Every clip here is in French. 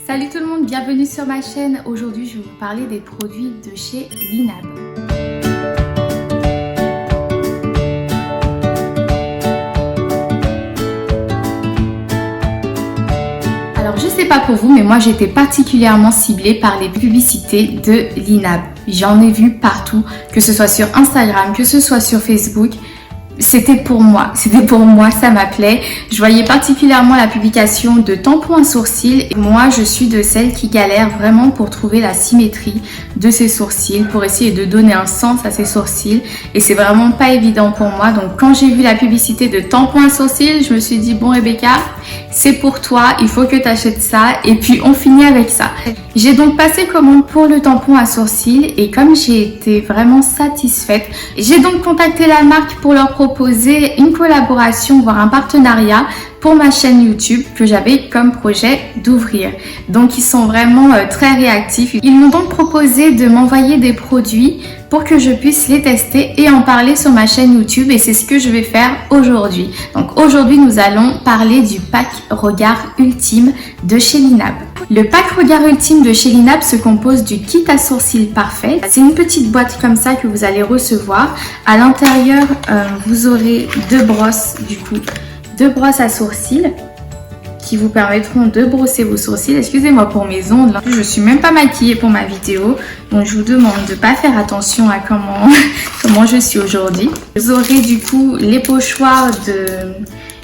Salut tout le monde, bienvenue sur ma chaîne. Aujourd'hui, je vais vous parler des produits de chez Linab. Alors, je sais pas pour vous, mais moi, j'ai été particulièrement ciblée par les publicités de Linab. J'en ai vu partout, que ce soit sur Instagram, que ce soit sur Facebook. C'était pour moi, ça m'appelait. Je voyais particulièrement la publication de tampons à sourcils. Et moi, je suis de celles qui galèrent vraiment pour trouver la symétrie de ses sourcils, pour essayer de donner un sens à ses sourcils. Et c'est vraiment pas évident pour moi. Donc, quand j'ai vu la publicité de tampons à sourcils, je me suis dit, bon Rebecca, c'est pour toi, il faut que tu achètes ça. Et puis, on finit avec ça. J'ai donc passé commande pour le tampon à sourcils. Et comme j'ai été vraiment satisfaite, j'ai donc contacté la marque pour leur proposer une collaboration, voire un partenariat pour ma chaîne YouTube que j'avais comme projet d'ouvrir. Donc ils sont vraiment très réactifs. Ils m'ont donc proposé de m'envoyer des produits pour que je puisse les tester et en parler sur ma chaîne YouTube, et c'est ce que je vais faire aujourd'hui. Donc aujourd'hui nous allons parler du pack Regard Ultime de chez Linab. Le pack Regard Ultime de chez Linab se compose du kit à sourcils parfait. C'est une petite boîte comme ça que vous allez recevoir. À l'intérieur, vous aurez deux brosses à sourcils qui vous permettront de brosser vos sourcils. Excusez-moi pour mes ongles, je suis même pas maquillée pour ma vidéo, donc je vous demande de ne pas faire attention à comment je suis aujourd'hui. Vous aurez du coup les pochoirs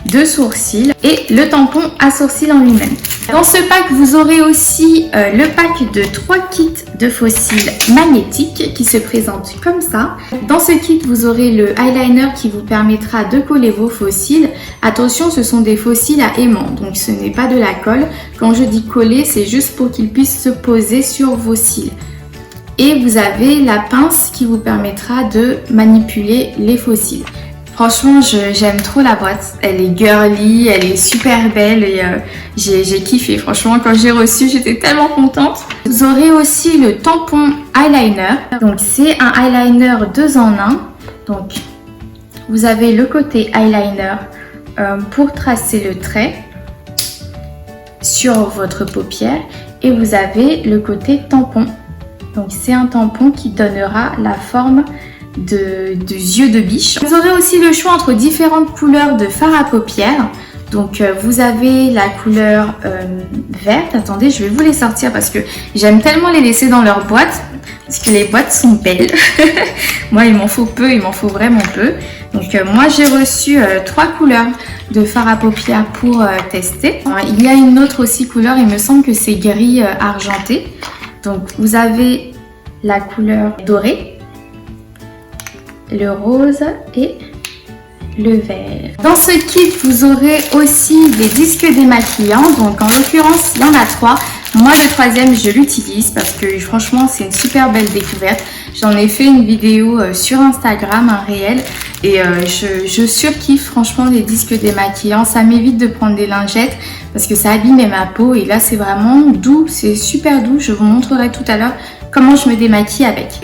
de sourcils et le tampon à sourcils en lui-même. Dans ce pack, vous aurez aussi le pack de 3 kits de faux cils magnétiques qui se présentent comme ça. Dans ce kit, vous aurez le eyeliner qui vous permettra de coller vos faux cils. Attention, ce sont des faux cils à aimant, donc ce n'est pas de la colle. Quand je dis coller, c'est juste pour qu'ils puissent se poser sur vos cils. Et vous avez la pince qui vous permettra de manipuler les faux cils. Franchement, j'aime trop la boîte. Elle est girly, elle est super belle et j'ai kiffé. Franchement, quand j'ai reçu, j'étais tellement contente. Vous aurez aussi le tampon eyeliner. Donc, c'est un eyeliner 2 en 1. Donc, vous avez le côté eyeliner pour tracer le trait sur votre paupière. Et vous avez le côté tampon. Donc, c'est un tampon qui donnera la forme de yeux de biche. Vous aurez aussi le choix entre différentes couleurs de fard à paupières. Donc vous avez la couleur verte. Attendez, je vais vous les sortir parce que j'aime tellement les laisser dans leur boîte parce que les boîtes sont belles. Moi il m'en faut peu, il m'en faut vraiment peu. Donc moi j'ai reçu 3 couleurs de fard à paupières pour tester. Il y a une autre aussi couleur, il me semble que c'est gris argenté. Donc vous avez la couleur dorée, le rose et le vert. Dans ce kit, vous aurez aussi des disques démaquillants. Donc en l'occurrence, il y en a 3. Moi, le 3e, je l'utilise parce que franchement, c'est une super belle découverte. J'en ai fait une vidéo sur Instagram, un réel. Et je surkiffe franchement les disques démaquillants. Ça m'évite de prendre des lingettes parce que ça abîme ma peau. Et là, c'est vraiment doux. C'est super doux. Je vous montrerai tout à l'heure comment je me démaquille avec.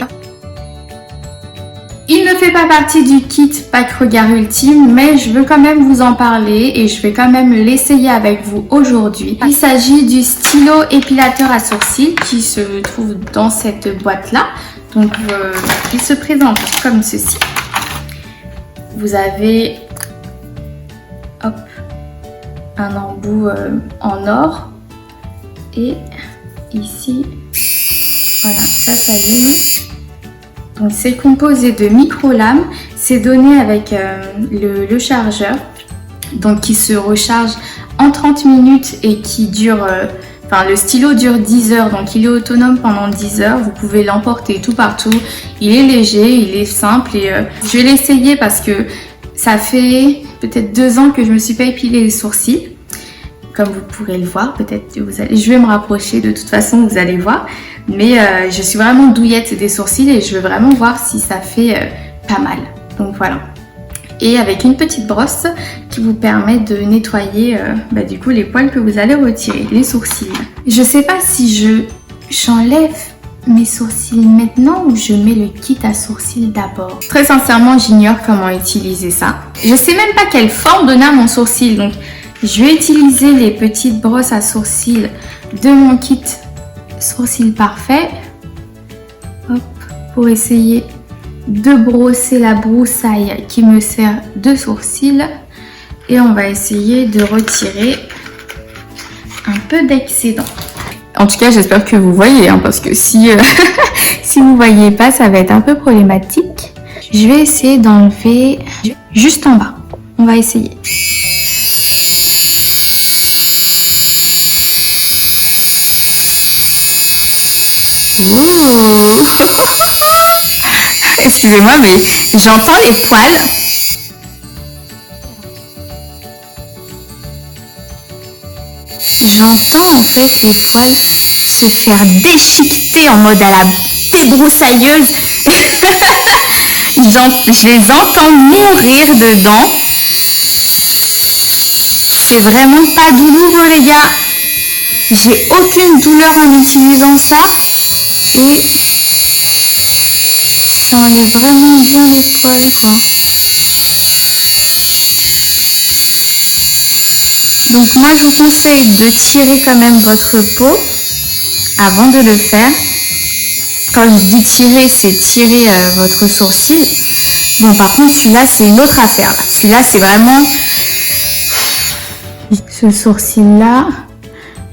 Il ne fait pas partie du kit pack Regard Ultime, mais je veux quand même vous en parler et je vais quand même l'essayer avec vous aujourd'hui. Il s'agit du stylo épilateur à sourcils qui se trouve dans cette boîte-là. Donc, il se présente comme ceci. Vous avez un embout en or et ici, voilà, ça s'allume. Donc c'est composé de micro-lames, c'est donné avec le chargeur, donc qui se recharge en 30 minutes et qui dure, le stylo dure 10 heures, donc il est autonome pendant 10 heures, vous pouvez l'emporter tout partout, il est léger, il est simple et je vais l'essayer parce que ça fait peut-être 2 ans que je me suis pas épilé les sourcils. Comme vous pourrez le voir, je vais me rapprocher de toute façon, vous allez voir. Mais je suis vraiment douillette des sourcils et je veux vraiment voir si ça fait pas mal. Donc voilà. Et avec une petite brosse qui vous permet de nettoyer du coup les poils que vous allez retirer, les sourcils. Je sais pas si j'enlève mes sourcils maintenant ou je mets le kit à sourcils d'abord. Très sincèrement, j'ignore comment utiliser ça. Je sais même pas quelle forme donner à mon sourcil. Donc je vais utiliser les petites brosses à sourcils de mon kit sourcils parfait. Hop, pour essayer de brosser la broussaille qui me sert de sourcils. Et on va essayer de retirer un peu d'excédent. En tout cas, j'espère que vous voyez, hein, parce que si, si vous ne voyez pas, ça va être un peu problématique. Je vais essayer d'enlever juste en bas. On va essayer. Oh excusez-moi, mais j'entends les poils. J'entends en fait les poils se faire déchiqueter en mode à la débroussailleuse. Je les entends mourir dedans. C'est vraiment pas douloureux les gars. J'ai aucune douleur en utilisant ça. Et ça enlève vraiment bien les poils quoi. Donc moi je vous conseille de tirer quand même votre peau avant de le faire. Quand je dis tirer, c'est tirer votre sourcil. Bon par contre celui-là c'est une autre affaire. Celui-là c'est vraiment... Ce sourcil là,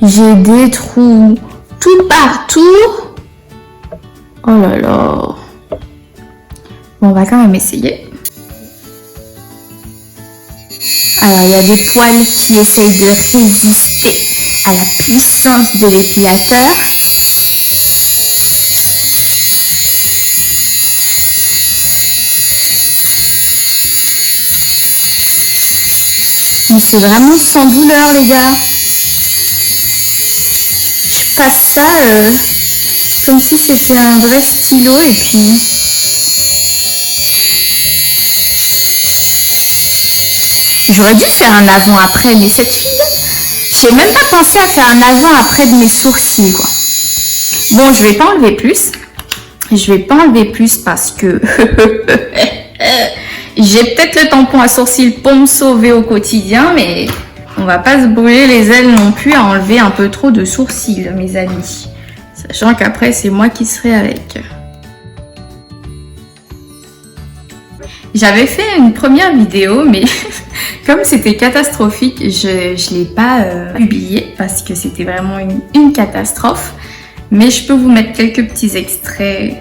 j'ai des trous tout partout. Oh là là. Bon, on va quand même essayer. Alors, il y a des poils qui essayent de résister à la puissance de l'épilateur. Mais c'est vraiment sans douleur, les gars. Je passe ça comme si c'était un vrai stylo et puis... J'aurais dû faire un avant-après, mais cette fille, j'ai même pas pensé à faire un avant-après de mes sourcils, quoi. Bon, je vais pas enlever plus. Je vais pas enlever plus parce que j'ai peut-être le tampon à sourcils pour me sauver au quotidien, mais on va pas se brûler les ailes non plus à enlever un peu trop de sourcils, mes amis. Sachant qu'après, c'est moi qui serai avec. J'avais fait une première vidéo, mais comme c'était catastrophique, je ne l'ai pas publié parce que c'était vraiment une catastrophe. Mais je peux vous mettre quelques petits extraits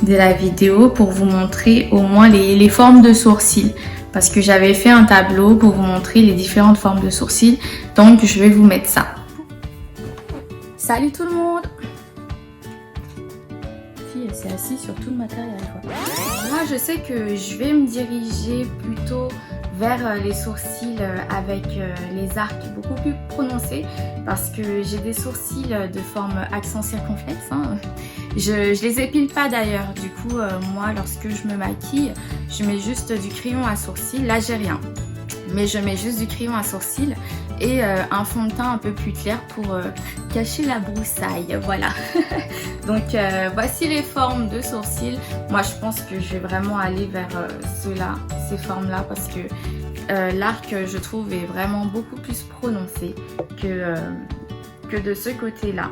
de la vidéo pour vous montrer au moins les formes de sourcils. Parce que j'avais fait un tableau pour vous montrer les différentes formes de sourcils. Donc je vais vous mettre ça. Salut tout le monde! Elle s'est assise sur tout le matériel quoi. Moi je sais que je vais me diriger plutôt vers les sourcils avec les arcs beaucoup plus prononcés parce que j'ai des sourcils de forme accent circonflexe hein. Je les épile pas d'ailleurs, du coup moi lorsque je me maquille je mets juste du crayon à sourcils. Là j'ai rien mais je mets juste du crayon à sourcils et un fond de teint un peu plus clair pour cacher la broussaille, voilà. Donc voici les formes de sourcils. Moi je pense que je vais vraiment aller vers ceux-là, ces formes-là, parce que l'arc je trouve est vraiment beaucoup plus prononcé que de ce côté-là.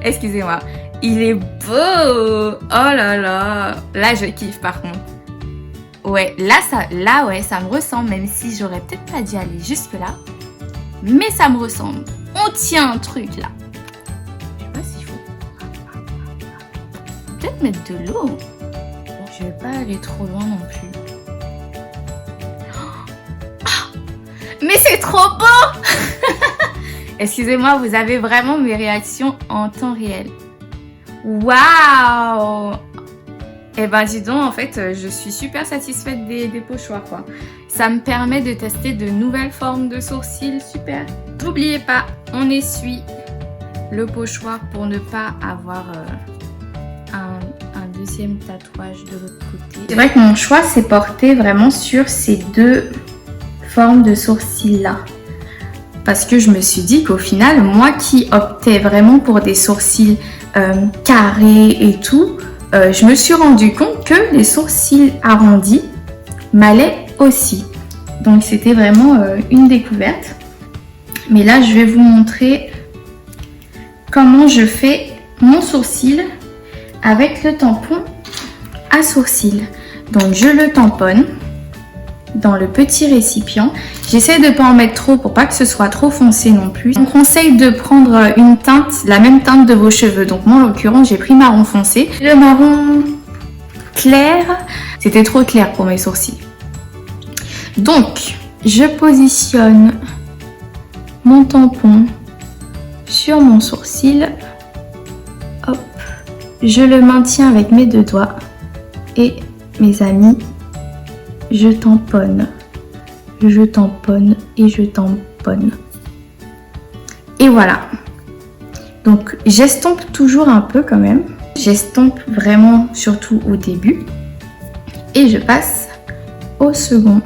Excusez-moi. Il est beau! Oh là là! Là, je kiffe par contre. Ouais, là, ouais, ça me ressemble, même si j'aurais peut-être pas dû aller jusque-là. Mais ça me ressemble. On tient un truc là. Je sais pas s'il faut. Peut-être mettre de l'eau. Bon, je vais pas aller trop loin non plus. Oh, mais c'est trop beau! Excusez-moi, vous avez vraiment mes réactions en temps réel. Waouh! Eh ben dis donc, en fait, je suis super satisfaite des pochoirs, quoi. Ça me permet de tester de nouvelles formes de sourcils, super. N'oubliez pas, on essuie le pochoir pour ne pas avoir un deuxième tatouage de l'autre côté. C'est vrai que mon choix s'est porté vraiment sur ces deux formes de sourcils-là. Parce que je me suis dit qu'au final, moi qui optais vraiment pour des sourcils carrés et tout, je me suis rendu compte que les sourcils arrondis m'allaient aussi. Donc c'était vraiment une découverte. Mais là, je vais vous montrer comment je fais mon sourcil avec le tampon à sourcils. Donc je le tamponne dans le petit récipient. J'essaie de ne pas en mettre trop pour pas que ce soit trop foncé non plus. On conseille de prendre une teinte, la même teinte de vos cheveux. Donc moi en l'occurrence j'ai pris marron foncé. Le marron clair, c'était trop clair pour mes sourcils. Donc je positionne mon tampon sur mon sourcil. Hop, je le maintiens avec mes deux doigts et mes amis, je tamponne et je tamponne. Et voilà. Donc j'estompe toujours un peu quand même. J'estompe vraiment surtout au début. Et je passe au second.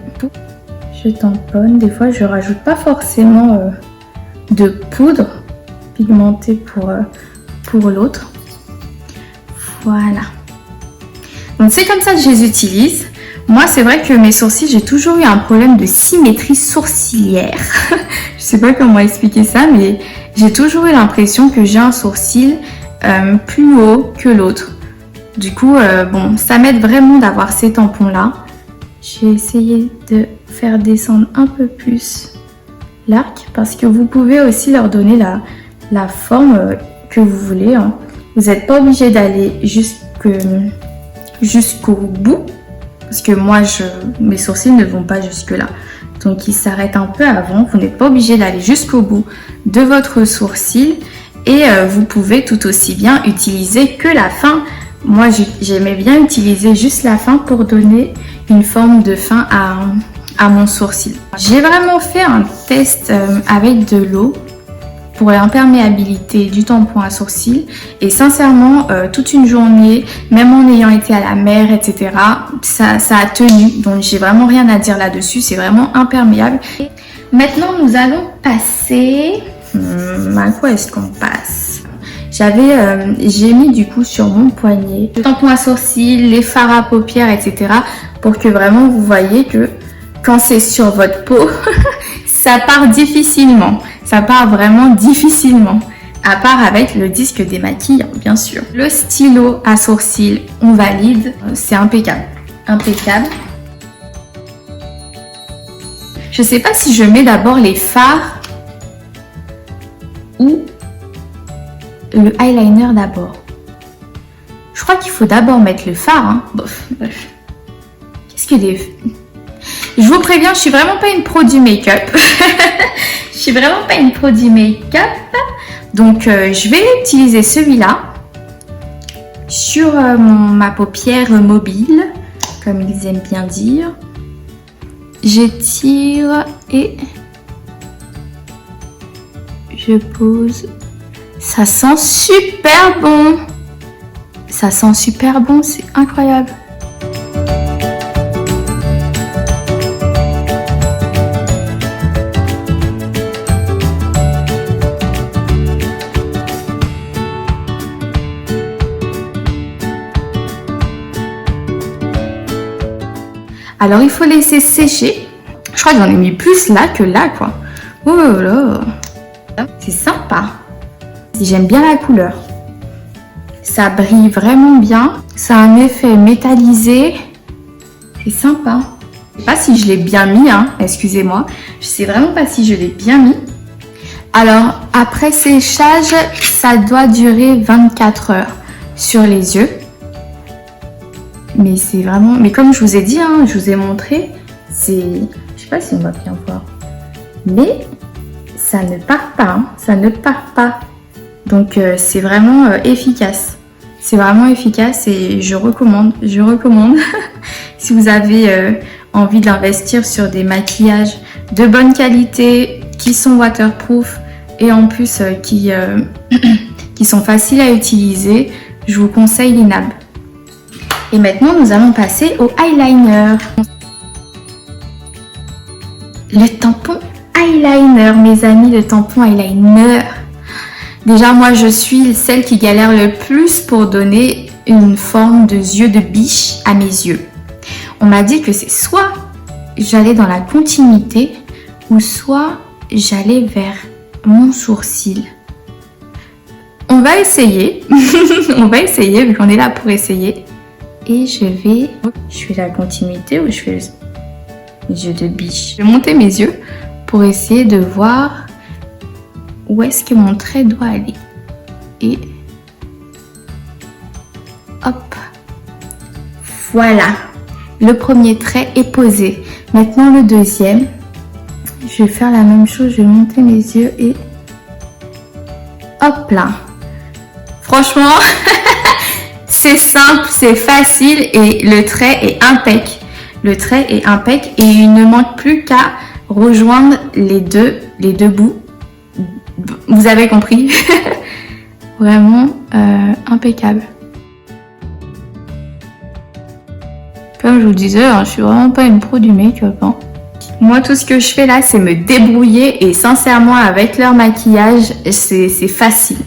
Je tamponne. Des fois je rajoute pas forcément de poudre pigmentée pour l'autre. Voilà. Donc c'est comme ça que je les utilise. Moi c'est vrai que mes sourcils, j'ai toujours eu un problème de symétrie sourcilière. Je sais pas comment expliquer ça, mais j'ai toujours eu l'impression que j'ai un sourcil plus haut que l'autre. Du coup, bon, ça m'aide vraiment d'avoir ces tampons là. Je vais essayer de faire descendre un peu plus l'arc parce que vous pouvez aussi leur donner la forme que vous voulez. Hein. Vous n'êtes pas obligé d'aller jusqu'au bout parce que moi mes sourcils ne vont pas jusque là, donc ils s'arrêtent un peu avant. Vous n'êtes pas obligé d'aller jusqu'au bout de votre sourcil et vous pouvez tout aussi bien utiliser que la fin. Moi j'aimais bien utiliser juste la fin pour donner une forme de fin à mon sourcil. J'ai vraiment fait un test avec de l'eau pour l'imperméabilité du tampon à sourcils et sincèrement toute une journée, même en ayant été à la mer, etc., ça a tenu. Donc j'ai vraiment rien à dire là-dessus, c'est vraiment imperméable. Et maintenant nous allons passer à quoi est-ce qu'on passe? J'ai mis du coup sur mon poignet le tampon à sourcils, les fards à paupières, etc., pour que vraiment vous voyez que quand c'est sur votre peau ça part difficilement. Ça part vraiment difficilement, à part avec le disque démaquillant, bien sûr. Le stylo à sourcils, on valide, c'est impeccable. Impeccable. Je sais pas si je mets d'abord les fards ou le eyeliner d'abord. Je crois qu'il faut d'abord mettre le fard. Hein. Bof. Qu'est-ce que des... Je vous préviens, je suis vraiment pas une pro du make-up. Je suis vraiment pas une pro du make-up. Donc je vais utiliser celui-là sur ma paupière mobile, comme ils aiment bien dire. J'étire et je pose. Ça sent super bon. Ça sent super bon, c'est incroyable. Alors il faut laisser sécher. Je crois que j'en ai mis plus là que là quoi. Oh là là. C'est sympa. J'aime bien la couleur. Ça brille vraiment bien. Ça a un effet métallisé. C'est sympa. Je sais pas si je l'ai bien mis, hein. Excusez-moi. Je sais vraiment pas si je l'ai bien mis. Alors après séchage, ça doit durer 24 heures sur les yeux. Mais c'est vraiment... Mais comme je vous ai dit, hein, je vous ai montré, c'est... Je sais pas si on va bien voir. Mais ça ne part pas, hein, ça ne part pas. Donc c'est vraiment efficace. C'est vraiment efficace et je recommande. Si vous avez envie d'investir sur des maquillages de bonne qualité, qui sont waterproof et en plus qui sont faciles à utiliser, je vous conseille Linab. Et maintenant, nous allons passer au eyeliner. Le tampon eyeliner, mes amis, le tampon eyeliner. Déjà, moi, je suis celle qui galère le plus pour donner une forme de yeux de biche à mes yeux. On m'a dit que c'est soit j'allais dans la continuité ou soit j'allais vers mon sourcil. On va essayer. On va essayer vu qu'on est là pour essayer. Et je fais la continuité ou je fais les yeux de biche. Je vais monter mes yeux pour essayer de voir où est-ce que mon trait doit aller. Et hop. Voilà. Le premier trait est posé. Maintenant le deuxième. Je vais faire la même chose. Je vais monter mes yeux et hop là. Franchement, c'est simple, c'est facile et le trait est impec. Le trait est impec et il ne manque plus qu'à rejoindre les deux bouts. Vous avez compris? Vraiment impeccable. Comme je vous disais, je suis vraiment pas une pro du make-up. Moi, tout ce que je fais là, c'est me débrouiller et sincèrement, avec leur maquillage, c'est facile.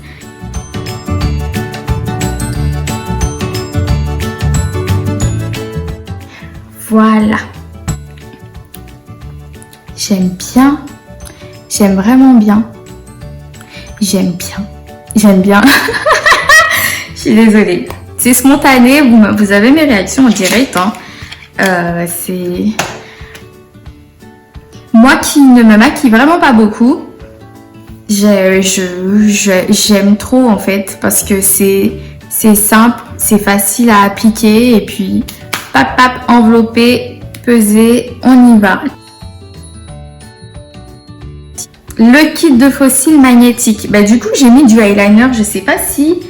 Voilà. J'aime bien. J'aime vraiment bien. J'aime bien. J'aime bien. Je suis désolée. C'est spontané. Vous avez mes réactions en direct. C'est... Moi qui ne me maquille vraiment pas beaucoup, j'aime trop en fait parce que c'est simple, c'est facile à appliquer et puis pap pap, enveloppé, pesé, on y va. Le kit de faux cils magnétique. Bah, du coup j'ai mis du eyeliner, je sais pas si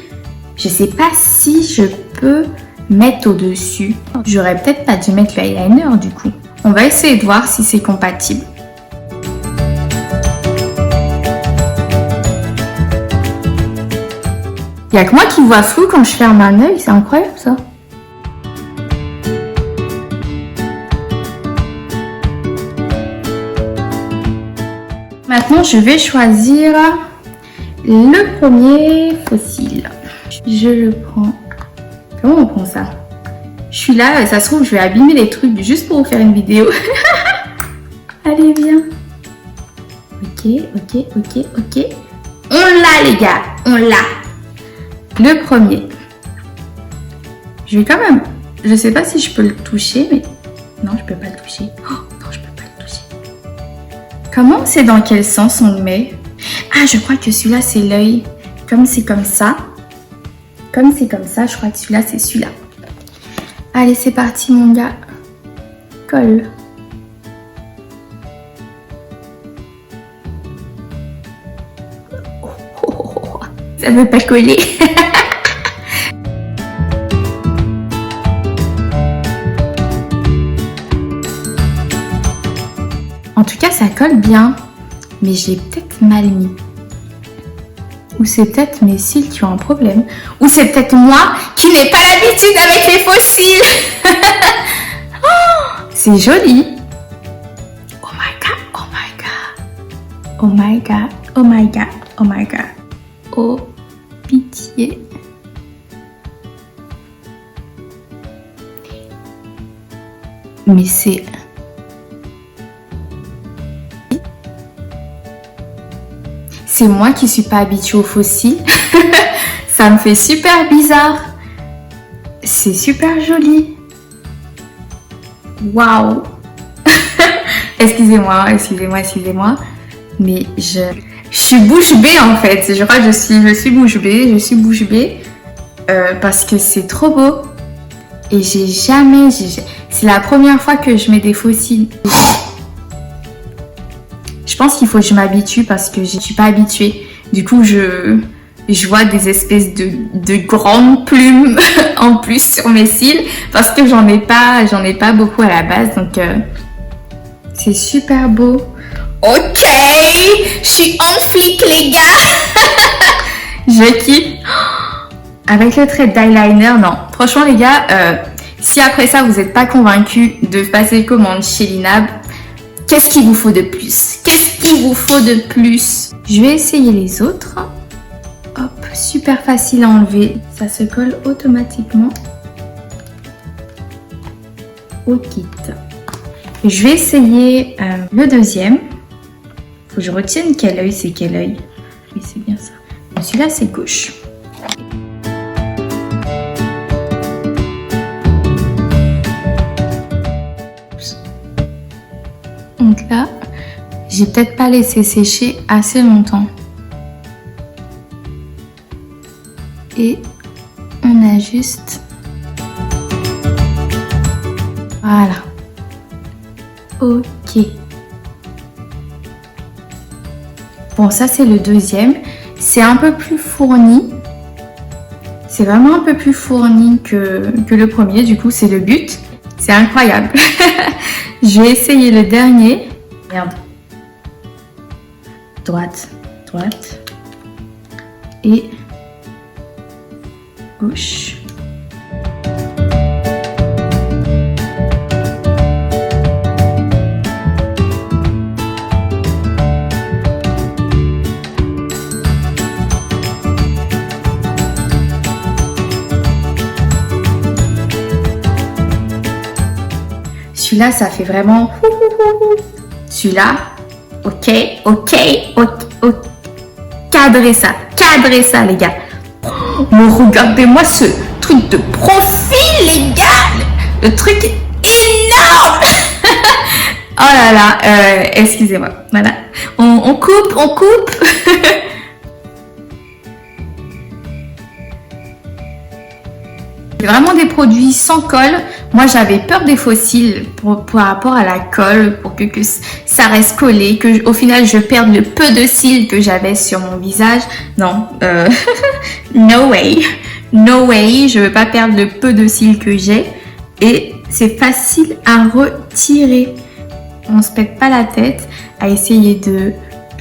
je peux mettre au-dessus. J'aurais peut-être pas dû mettre le eyeliner du coup. On va essayer de voir si c'est compatible. Il n'y a que moi qui vois flou quand je ferme un œil, c'est incroyable ça. Maintenant, je vais choisir le premier faux cil. Je le prends. Comment on prend ça? Je suis là, ça se trouve, je vais abîmer les trucs juste pour vous faire une vidéo. Allez, viens. Ok. On l'a, les gars, on l'a. Le premier. Je vais quand même... Je sais pas si je peux le toucher, mais... Non, je peux pas le toucher. Oh, non, je peux pas le toucher. Comment c'est dans quel sens on le met? Ah, je crois que celui-là, c'est l'œil. Comme c'est comme ça. Comme c'est comme ça, je crois que celui-là, c'est celui-là. Allez, c'est parti, mon gars. Colle. Ça veut pas coller. En tout cas, ça colle bien. Mais j'ai peut-être mal mis. Ou c'est peut-être mes cils qui ont un problème. Ou c'est peut-être moi qui n'ai pas l'habitude avec les faux cils. Oh, c'est joli. Oh my god, oh my god. Oh my god, oh my god, oh my god. Oh, pitié. Mais c'est... C'est moi qui suis pas habituée aux faux cils. Ça me fait super bizarre. C'est super joli. Waouh. Excusez-moi. Mais je suis bouche bée en fait. Je crois que je suis bouche bée. Parce que c'est trop beau. Et c'est la première fois que je mets des faux cils. Je pense qu'il faut que je m'habitue parce que je suis pas habituée. Du coup, je vois des espèces de grandes plumes en plus sur mes cils parce que j'en ai pas beaucoup à la base. Donc, c'est super beau. Ok, je suis en flic, les gars. Je kiffe. Avec le trait d'eyeliner, non. Franchement, les gars, si après ça, vous n'êtes pas convaincus de passer commande chez Linab, qu'est-ce qu'il vous faut de plus? Je vais essayer les autres. Hop, super facile à enlever. Ça se colle automatiquement au kit. Je vais essayer le deuxième. Faut que je retienne quel œil c'est quel œil. Oui, c'est bien ça. Celui-là, c'est gauche. Donc là, j'ai peut-être pas laissé sécher assez longtemps. Et on ajuste. Voilà. Ok. Bon, ça c'est le deuxième. C'est un peu plus fourni. C'est vraiment un peu plus fourni que le premier. Du coup, c'est le but. C'est incroyable. Je vais essayer le dernier. Merde. Droite, droite. Et gauche. Celui-là, ça fait vraiment... Celui-là, ok. Cadrez ça, les gars. Mais regardez-moi ce truc de profil, les gars. Le truc est énorme. Oh là là, excusez-moi. Voilà. On coupe. C'est vraiment des produits sans colle. Moi, j'avais peur des fossiles par rapport à la colle, pour que ça reste collé, que au final, je perde le peu de cils que j'avais sur mon visage. Non, no way, je veux pas perdre le peu de cils que j'ai. Et c'est facile à retirer. On se pète pas la tête à essayer de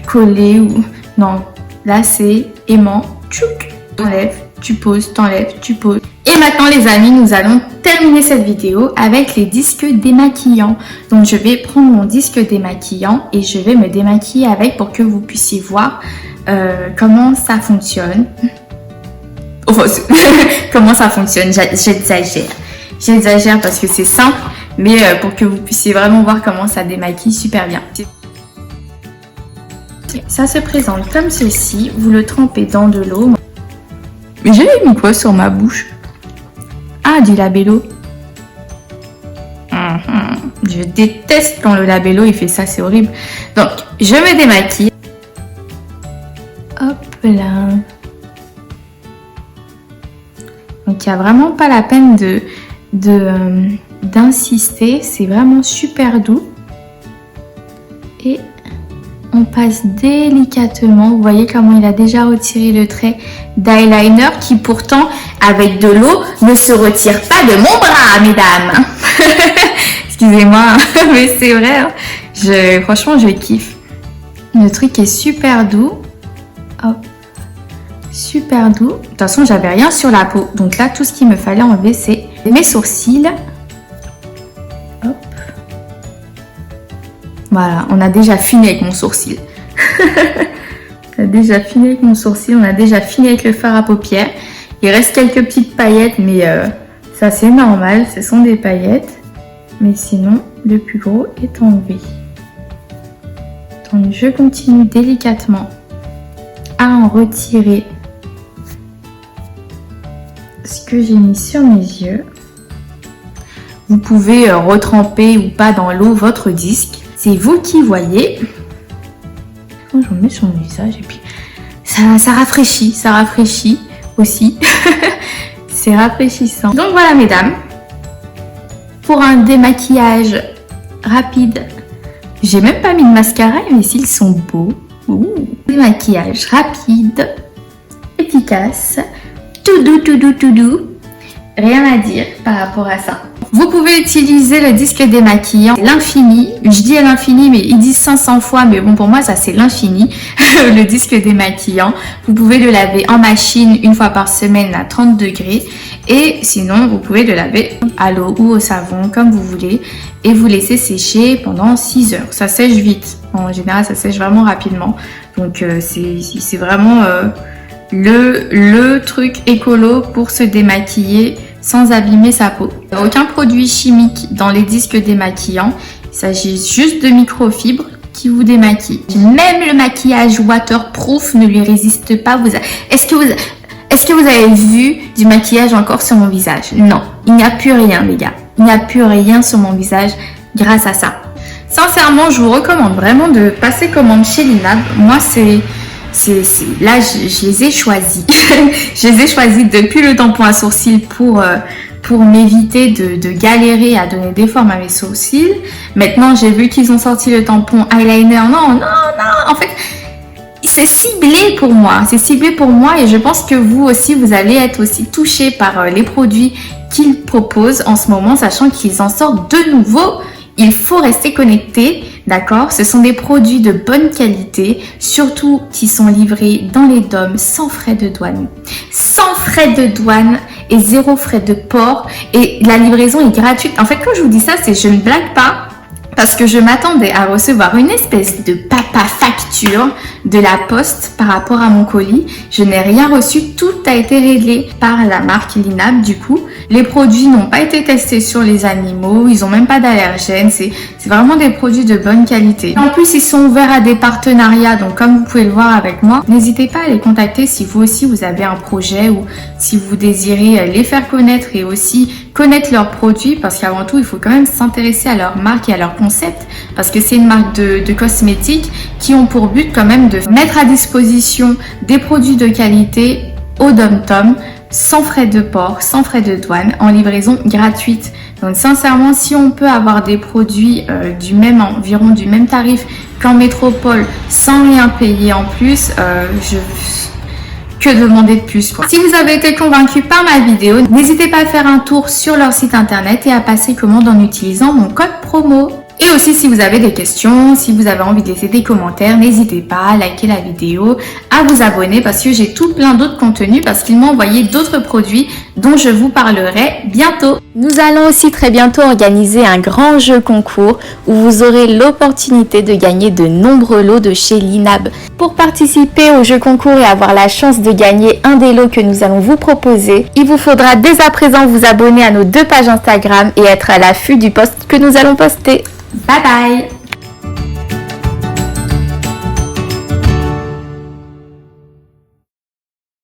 coller ou... Non, là, c'est aimant. Tchouk, t'enlèves, tu poses, t'enlèves, tu poses. Et maintenant les amis, nous allons terminer cette vidéo avec les disques démaquillants. Donc je vais prendre mon disque démaquillant et je vais me démaquiller avec pour que vous puissiez voir comment ça fonctionne. Enfin, comment ça fonctionne, j'exagère parce que c'est simple, mais pour que vous puissiez vraiment voir comment ça démaquille super bien. Ça se présente comme ceci, vous le trempez dans de l'eau. Mais j'ai mis quoi sur ma bouche? Ah, du labello. Je déteste quand le labello il fait ça, c'est horrible. Donc, je me démaquille. Hop là. Donc, il n'y a vraiment pas la peine d'insister. C'est vraiment super doux. Et on passe délicatement. Vous voyez comment il a déjà retiré le trait d'eyeliner qui pourtant, avec de l'eau, ne se retire pas de mon bras, mesdames. Excusez-moi, mais c'est vrai. Hein. Franchement, je kiffe. Le truc est super doux. Hop. Super doux. De toute façon, j'avais rien sur la peau. Donc là, tout ce qu'il me fallait enlever, c'est mes sourcils. Hop. Voilà, on a déjà fini avec mon sourcil. On a déjà fini avec mon sourcil, on a déjà fini avec le fard à paupières. Il reste quelques petites paillettes, mais ça c'est normal, ce sont des paillettes. Mais sinon, le plus gros est enlevé. Donc je continue délicatement à en retirer ce que j'ai mis sur mes yeux. Vous pouvez retremper ou pas dans l'eau votre disque. C'est vous qui voyez. Je le mets sur mon visage et puis ça rafraîchit aussi. C'est rafraîchissant. Donc voilà mesdames, pour un démaquillage rapide, j'ai même pas mis de mascara et mes cils sont beaux. Démaquillage rapide, efficace, tout doux. Rien à dire par rapport à ça. Vous pouvez utiliser le disque démaquillant, l'infini. Je dis à l'infini, mais ils disent 500 fois, mais bon, pour moi, ça c'est l'infini, le disque démaquillant. Vous pouvez le laver en machine une fois par semaine à 30 degrés. Et sinon, vous pouvez le laver à l'eau ou au savon, comme vous voulez. Et vous laissez sécher pendant 6 heures. Ça sèche vite. En général, ça sèche vraiment rapidement. Donc, c'est vraiment le truc écolo pour se démaquiller sans abîmer sa peau. Il n'y a aucun produit chimique dans les disques démaquillants. Il s'agit juste de microfibres qui vous démaquillent. Même le maquillage waterproof ne lui résiste pas. Est-ce que vous avez vu du maquillage encore sur mon visage? Non, il n'y a plus rien les gars. Il n'y a plus rien sur mon visage grâce à ça. Sincèrement, je vous recommande vraiment de passer commande chez Linab. Moi, là, je les ai choisis. Je les ai choisis depuis le tampon à sourcils pour m'éviter de galérer à donner des formes à mes sourcils. Maintenant, j'ai vu qu'ils ont sorti le tampon eyeliner. Non. En fait, c'est ciblé pour moi. C'est ciblé pour moi et je pense que vous aussi, vous allez être aussi touchés par les produits qu'ils proposent en ce moment, sachant qu'ils en sortent de nouveaux. Il faut rester connecté, d'accord? Ce sont des produits de bonne qualité, surtout qui sont livrés dans les DOM sans frais de douane. Sans frais de douane et 0 frais de port. Et la livraison est gratuite. En fait, quand je vous dis ça, je ne blague pas. Parce que je m'attendais à recevoir une espèce de papa facture de la poste par rapport à mon colis. Je n'ai rien reçu, tout a été réglé par la marque Linab du coup. Les produits n'ont pas été testés sur les animaux, ils n'ont même pas d'allergènes, c'est vraiment des produits de bonne qualité. En plus, ils sont ouverts à des partenariats, donc comme vous pouvez le voir avec moi, n'hésitez pas à les contacter si vous aussi vous avez un projet ou si vous désirez les faire connaître et aussi connaître leurs produits, parce qu'avant tout, il faut quand même s'intéresser à leur marque et à leur concept, parce que c'est une marque de cosmétiques qui ont pour but quand même de mettre à disposition des produits de qualité au Dom-Tom, sans frais de port, sans frais de douane, en livraison gratuite. Donc sincèrement, si on peut avoir des produits environ du même tarif qu'en métropole, sans rien payer en plus, que demander de plus quoi. Si vous avez été convaincu par ma vidéo, n'hésitez pas à faire un tour sur leur site internet et à passer commande en utilisant mon code promo. Et aussi, si vous avez des questions, si vous avez envie de laisser des commentaires, n'hésitez pas à liker la vidéo, à vous abonner parce que j'ai tout plein d'autres contenus parce qu'ils m'ont envoyé d'autres produits dont je vous parlerai bientôt. Nous allons aussi très bientôt organiser un grand jeu concours où vous aurez l'opportunité de gagner de nombreux lots de chez Linab. Pour participer au jeu concours et avoir la chance de gagner un des lots que nous allons vous proposer, il vous faudra dès à présent vous abonner à nos 2 pages Instagram et être à l'affût du post que nous allons poster. Bye bye!